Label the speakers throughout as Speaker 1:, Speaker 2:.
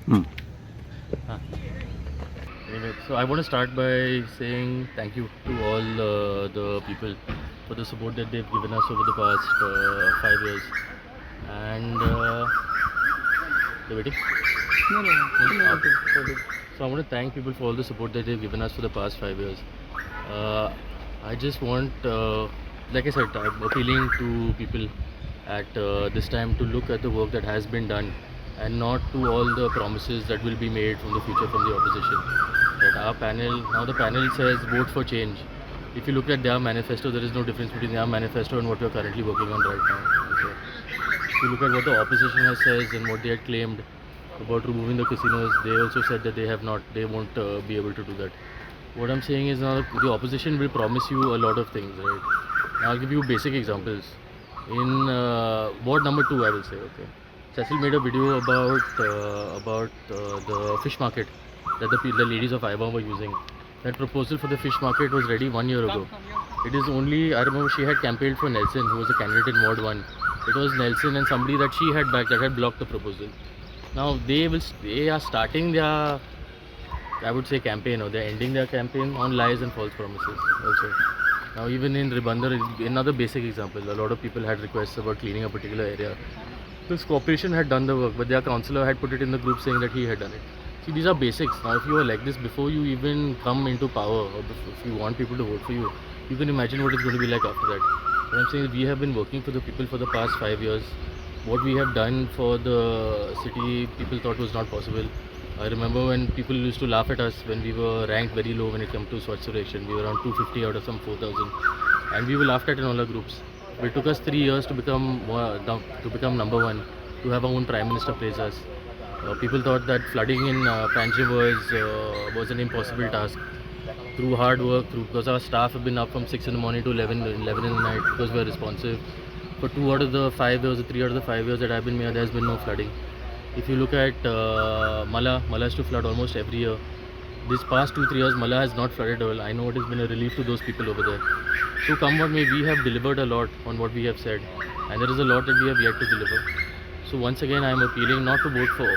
Speaker 1: Hmm.
Speaker 2: Huh. Anyway, so I want to start by saying thank you to all the people for the support that they've given us over the past 5 years. And you waiting?
Speaker 1: No, no, no.
Speaker 2: No?
Speaker 1: Okay.
Speaker 2: Okay.
Speaker 1: Okay.
Speaker 2: So I want to thank people for all the support that they've given us for the past 5 years. Uh, I just want, like I said, I'm appealing to people at this time to look at the work that has been done and not to all the promises that will be made from the future from the opposition. That our panel, now the panel says vote for change. If you look at their manifesto, there is no difference between their manifesto and what we are currently working on right now. Okay. If you look at what the opposition has says and what they had claimed about removing the casinos, they also said that they won't be able to do that. What I'm saying is now the opposition will promise you a lot of things, right? I'll give you basic examples. In ward number 2, I will say, okay. Cecil made a video about the fish market that the ladies of Aiva were using. That proposal for the fish market was ready 1 year ago. It is only, I remember she had campaigned for Nelson, who was a candidate in Ward 1. It was Nelson and somebody that she had backed that had blocked the proposal. Now they are starting their, I would say, campaign, or they're ending their campaign on lies and false promises also. Now even in Ribandar, another basic example, a lot of people had requests about cleaning a particular area. This corporation had done the work, but their councillor had put it in the group saying that he had done it. See, these are basics. Now if you are like this before you even come into power, or if you want people to vote for you, you can imagine what it's going to be like after that. What I'm saying is we have been working for the people for the past 5 years. What we have done for the city, people thought was not possible. I remember when people used to laugh at us when we were ranked very low when it came to Swachh Surekshan. We were around 250 out of some 4,000, and we were laughed at in all our groups. It took us 3 years to become number one, to have our own prime minister praise us. People thought that flooding in Panjim was an impossible task. Through hard work, because our staff have been up from 6 in the morning to 11 in the night, because we are responsive. For 2 out of the 5 years, or 3 out of the 5 years that I've been here, there has been no flooding. If you look at Mala has to flood almost every year. This past 2-3 years, Mala has not flooded at all. I know it has been a relief to those people over there. So come what may, we have delivered a lot on what we have said, and there is a lot that we have yet to deliver. So once again, I am appealing not to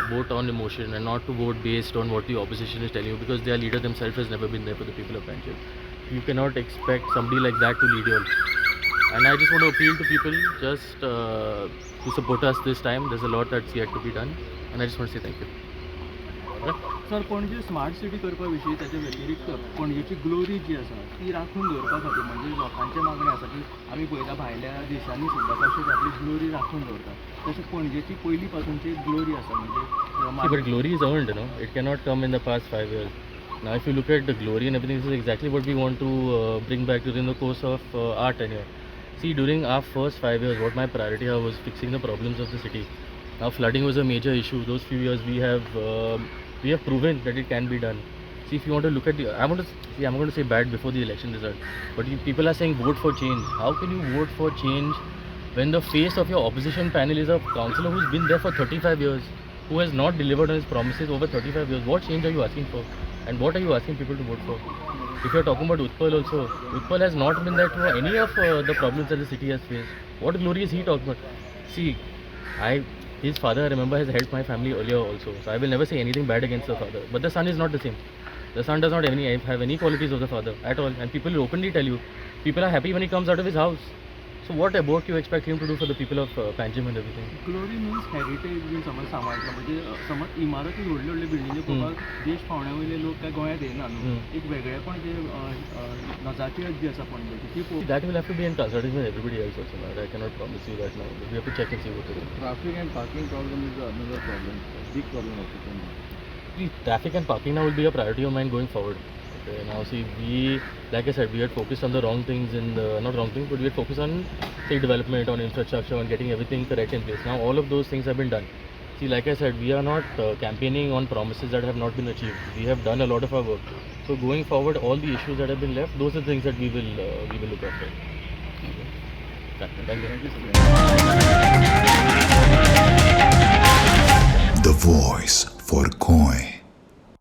Speaker 2: vote on emotion and not to vote based on what the opposition is telling you, because their leader themselves has never been there for the people of Panjim. You cannot expect somebody like that to lead you all. And I just want to appeal to people just to support us this time. There's a lot that's yet to be done, and I just want to say thank you.
Speaker 1: Sir Panaji smart city करपा विशीं ताचे व्यतिरिक्त पणजेची glory जी आसा ती राखून दवरपा खातीर म्हणजे लोकांचे मागणी आसा की आमी पळयता भायल्या देशांनी सुद्दां कशें आपली ग्लोरी राखून दवरतात तशें पणजेची पयलीं पासूनची एक ग्लोरी आसा
Speaker 2: See, but glory is earned, It cannot come in the past 5 years. Now, if you look at the glory and everything, this is exactly what we want to bring back during the course of our tenure. See, during our first 5 years, what my priority was fixing the problems of the city. Now, flooding was a major issue. Those few years, we have proven that it can be done. See, if you want to look at I'm going to say bad before the election result, but people are saying vote for change. How can you vote for change when the face of your opposition panel is a councillor who's been there for 35 years, who has not delivered on his promises over 35 years? What change are you asking for? And what are you asking people to vote for? If you're talking about Utpal also, Utpal has not been there for any of the problems that the city has faced. What glory is he talking about? See, his father, I remember, has helped my family earlier also. So I will never say anything bad against the father. But the son is not the same. The son does not have any qualities of the father at all. And people will openly tell you, people are happy when he comes out of his house. So what about you expect him to do for the people of Panjim and everything?
Speaker 1: Glory means heritage बीन समज सांबाळटा म्हणजे समज इमारती व्हडल्यो व्हडल्यो बिल्डिंग्यो पळोवपाक देश पावण्या वयले लोक काय गोंयांत येना न्हू एक वेगळेपण जे नजाकत जी आसा पणजेची ती पळोवपाक
Speaker 2: That will have to be in consultation with everybody else also. I cannot promise you that now. But we have to check and see what to do.
Speaker 3: Traffic and parking problem is another problem, big problem of the country.
Speaker 2: Traffic and parking now will be a priority of mine going forward. Okay, now see, like I said, we had focused on the wrong things not wrong things, but we had focused on, say, development, on infrastructure, on getting everything correct in place. Now all of those things have been done. See, like I said, we are not campaigning on promises that have not been achieved. We have done a lot of our work. So going forward, all the issues that have been left, those are the things that we will look after. Thank you.
Speaker 4: The voice for Koi.